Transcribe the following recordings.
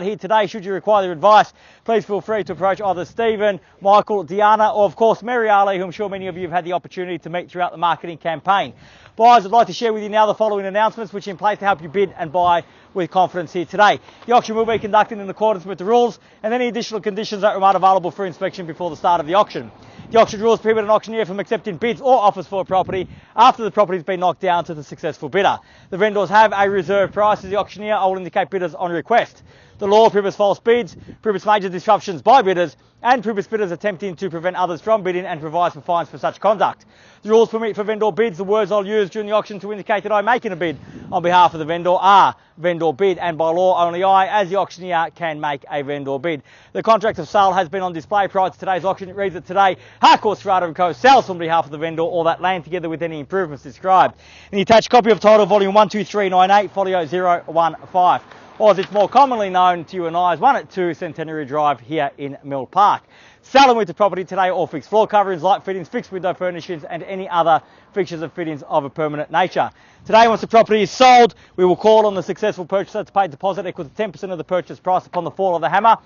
Here today, should you require their advice, please feel free to approach either Stephen, Michael, Deanna, or of course Mary Ali, who I'm sure many of you have had the opportunity to meet throughout the marketing campaign. Buyers, I'd like to share with you now the following announcements which are in place to help you bid and buy with confidence here today. The auction will be conducted in accordance with the rules, and any additional conditions that remain available for inspection before the start of the auction. The auction rules prohibit an auctioneer from accepting bids or offers for a property after the property has been knocked down to the successful bidder. The vendors have a reserve price as the auctioneer. I will indicate bidders on request. The law prohibits false bids, prohibits major disruptions by bidders, and prohibits bidders attempting to prevent others from bidding, and provides for fines for such conduct. The rules permit for vendor bids. The words I'll use during the auction to indicate that I'm making a bid on behalf of the vendor are vendor bid, and by law only I, as the auctioneer, can make a vendor bid. The contract of sale has been on display prior to today's auction. It reads that today, Harcourts, Rata & Co. sells on behalf of the vendor all that land together with any improvements described. In the attached copy of title, volume 12398, folio 015. Or as it's more commonly known to you and I, as 1 Centenary Drive here in Mill Park. Selling with the property today, all fixed floor coverings, light fittings, fixed window furnishings, and any other fixtures and fittings of a permanent nature. Today, once the property is sold, we will call on the successful purchaser to pay a deposit equal to 10% of the purchase price upon the fall of the hammer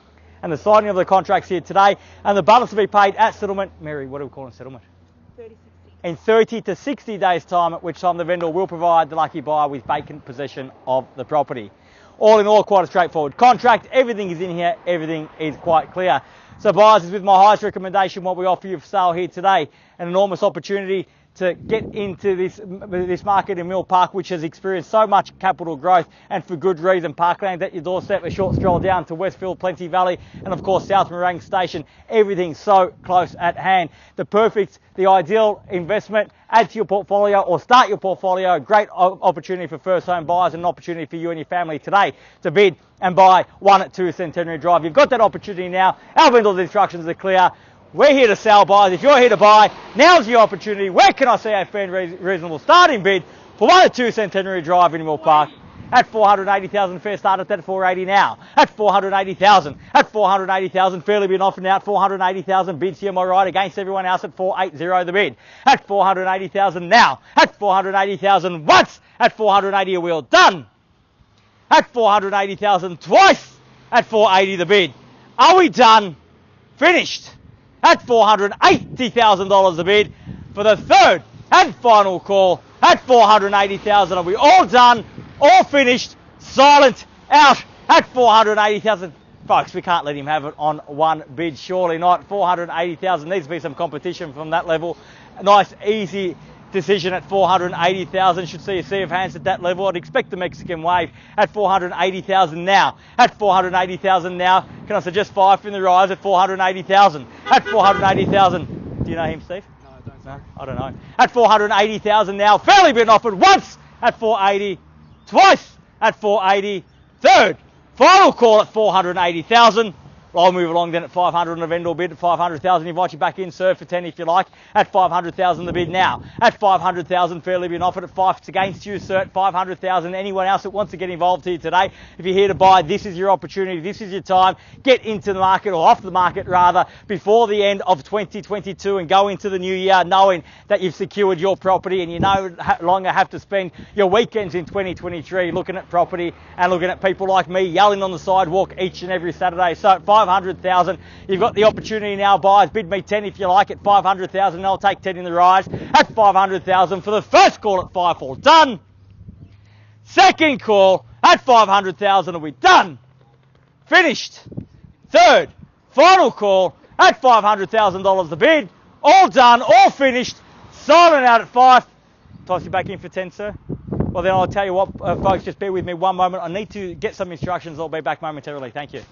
and the signing of the contracts here today, and the balance will be paid at settlement. Mary, what do we call in settlement? 30-60. In 30 to 60 days' time, at which time the vendor will provide the lucky buyer with vacant possession of the property. All in all, quite a straightforward contract. Everything is in here. Everything is quite clear. So buyers, is with my highest recommendation what we offer you for sale here today. An enormous opportunity to get into this market in Mill Park, which has experienced so much capital growth, and for good reason. Parkland at your doorstep, a short stroll down to Westfield, Plenty Valley, and of course South Morang Station. Everything so close at hand. The ideal investment. Add to your portfolio or start your portfolio. Great opportunity for first home buyers, and an opportunity for you and your family today to bid and buy 1 Centenary Drive. You've got that opportunity now. Our vendors' instructions are clear. We're here to sell, buyers. If you're here to buy, now's your opportunity. Where can I see a fair and reasonable starting bid for 1 Centenary Drive in Mill Park? At 480,000, fair start at that 480 now. At 480,000, at 480,000, fairly been offered now at 480,000. Bids here, my right, against everyone else at 480 the bid. At 480,000 now. At 480,000 once. At 480 a wheel done. At 480,000 twice. At 480 the bid. Are we done? Finished. At $480,000 the bid for the third and final call. At 480,000, are we all done? All finished, silent, out at 480,000. Folks, we can't let him have it on one bid, surely not. 480,000, needs to be some competition from that level. A nice, easy decision at 480,000. Should see a sea of hands at that level. I'd expect the Mexican wave at 480,000 now. At 480,000 now. Can I suggest 5 in the rise at 480,000? At 480,000. Do you know him, Steve? No, I don't. No, I don't know. At 480,000 now. Fairly been offered once at 480. Twice at 480, third, final call at 480,000. I'll move along then at 500 on a vendor bid at 500,000. Invite you back in, sir, for 10 if you like. At 500,000 the bid now. At 500,000, fairly been offered at 5. It's against you, sir, at 500,000. Anyone else that wants to get involved here today, if you're here to buy, this is your opportunity. This is your time. Get into the market, or off the market rather, before the end of 2022 and go into the new year knowing that you've secured your property, and you no longer have to spend your weekends in 2023 looking at property and looking at people like me yelling on the sidewalk each and every Saturday. So at 500,000, you've got the opportunity now, buyers. Bid me 10 if you like at 500,000, and I'll take 10 in the rise. At 500,000 for the first call at 5-4. Done. Second call at 500,000. Are we done? Finished. Third, final call at $500,000 the bid. All done, all finished. Silent out at 5. Toss you back in for 10, sir. Well, then I'll tell you what, folks, just bear with me one moment. I need to get some instructions. I'll be back momentarily. Thank you.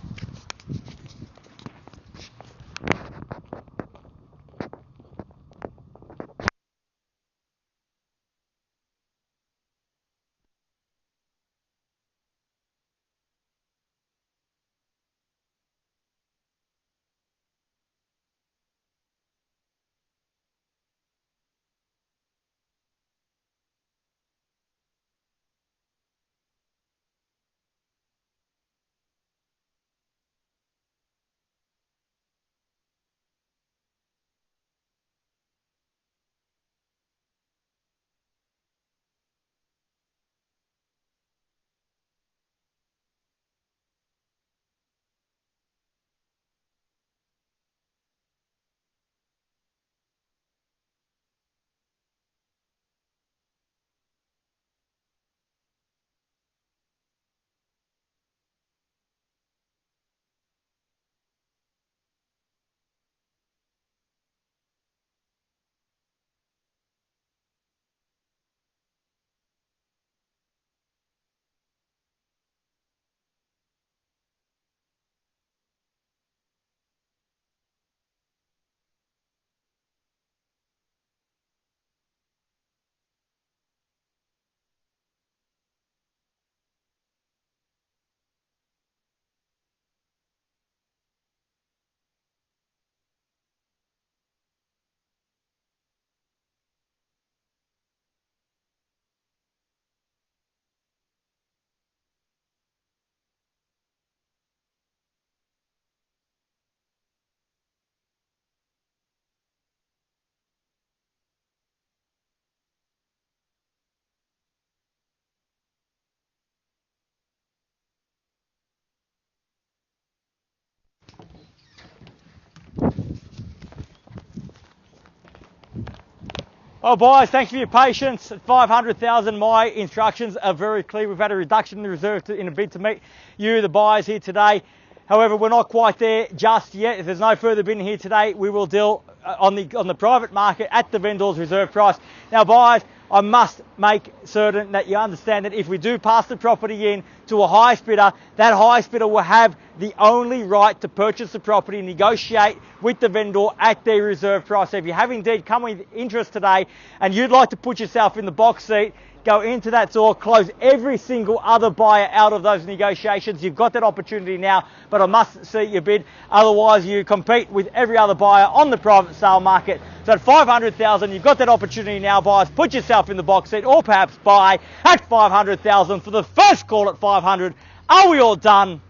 Well, buyers, thank you for your patience. At 500,000, my instructions are very clear. We've had a reduction in the reserve in a bid to meet you, the buyers, here today. However, we're not quite there just yet. If there's no further bidding here today, we will deal on the private market at the vendor's reserve price. Now, buyers, I must make certain that you understand that if we do pass the property in to a highest bidder, that highest bidder will have the only right to purchase the property and negotiate with the vendor at their reserve price. So if you have indeed come with interest today and you'd like to put yourself in the box seat, go into that door, close every single other buyer out of those negotiations. You've got that opportunity now, but I must see your bid. Otherwise, you compete with every other buyer on the private sale market. So at 500,000, you've got that opportunity now, buyers. Put yourself in the box seat, or perhaps buy at 500,000 for the first call at 500. Are we all done?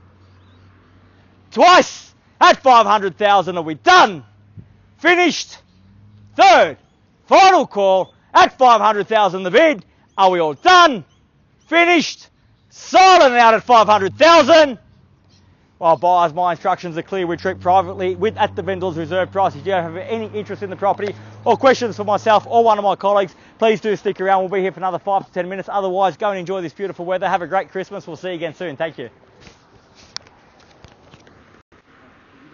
Twice at 500,000. Are we done? Finished? Third, final call at 500,000. The bid. Are we all done? Finished? Sold and out at 500,000. Well, buyers, my instructions are clear. We treat privately at the vendor's reserve price. If you have any interest in the property or questions for myself or one of my colleagues, please do stick around. We'll be here for another 5 to 10 minutes. Otherwise, go and enjoy this beautiful weather. Have a great Christmas. We'll see you again soon. Thank you.